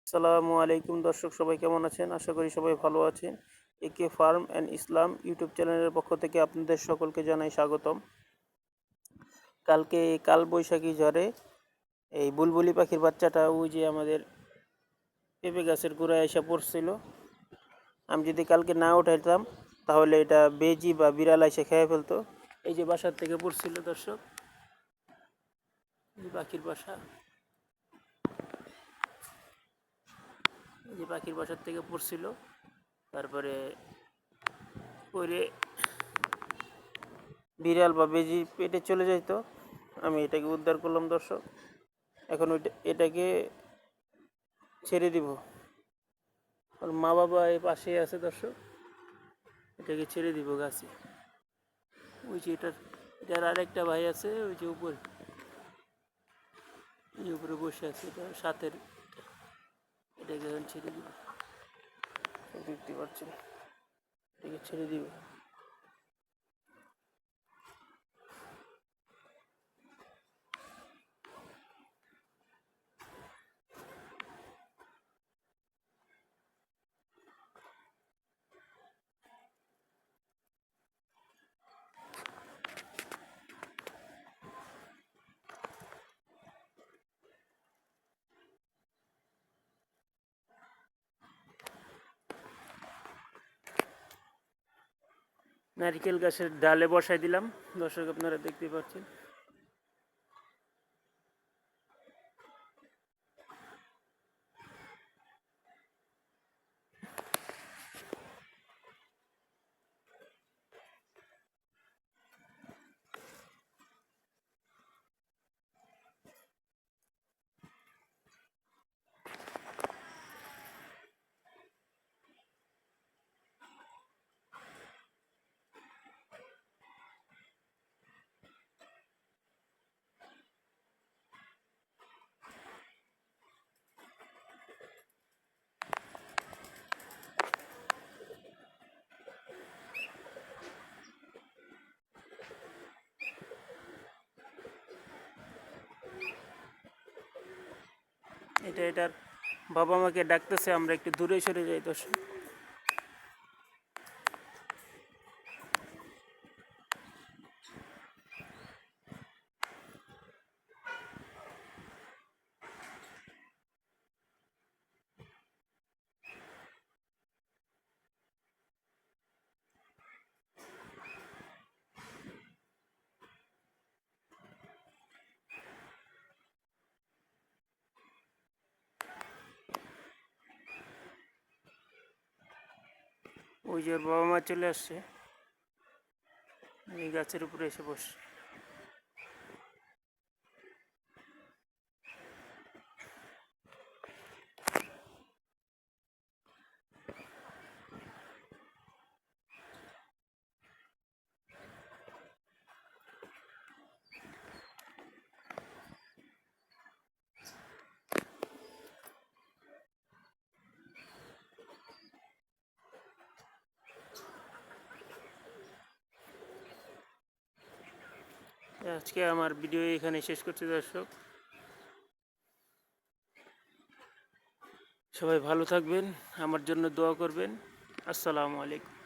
আসসালামু আলাইকুম দর্শক, সবাই কেমন আছেন? আশা করি সবাই ভালো আছেন। একে ফার্ম অ্যান্ড ইসলাম ইউটিউব চ্যানেলের পক্ষ থেকে আপনাদের সকলকে জানাই স্বাগতম। কালকে কালবৈশাখী ঝড়ে এই বুলবুলি পাখির বাচ্চাটা ওই যে আমাদের পেঁপে গাছের গোড়ায় এসে পড়ছিল। আমি যদি কালকে না উঠাইতাম তাহলে এটা বেজি বা বিড়াল এসে খেয়ে ফেলতো। এই যে বাসার থেকে পড়ছিল দর্শক, এই পাখির বাসা, এই যে পাখির বাসার থেকে পড়ছিল, তারপরে পরে বিড়াল বা বেজি পেটে চলে যাইতো। আমি এটাকে উদ্ধার করলাম দর্শক। এখন এটাকে ছেড়ে দিব। আর মা বাবা এই পাশে আছে দর্শক, এটাকে ছেড়ে দিব গাছে। ওই যে এটার আরেকটা ভাই আছে ওই যে উপরে, এই উপরে বসে আছে, এটা সাথের। এটাকে এখন ছেড়ে দিব, দেখতে পাচ্ছেন, এটাকে ছেড়ে দিব। নারকেল গাছের ডালে বসাই দিলাম দর্শক, আপনারা দেখতে পাচ্ছেন। এটার বাবা মাকে ডাকতেছে, আমরা একটু দূরে সরে যাই দর্শক। ওই যে ওর বাবা মা চলে আসছে, এই গাছের উপরে এসে বসে। আজকে আমার ভিডিও এখানে শেষ করছি দর্শক। সবাই ভালো থাকবেন, আমার জন্য দোয়া করবেন। আসসালামু আলাইকুম।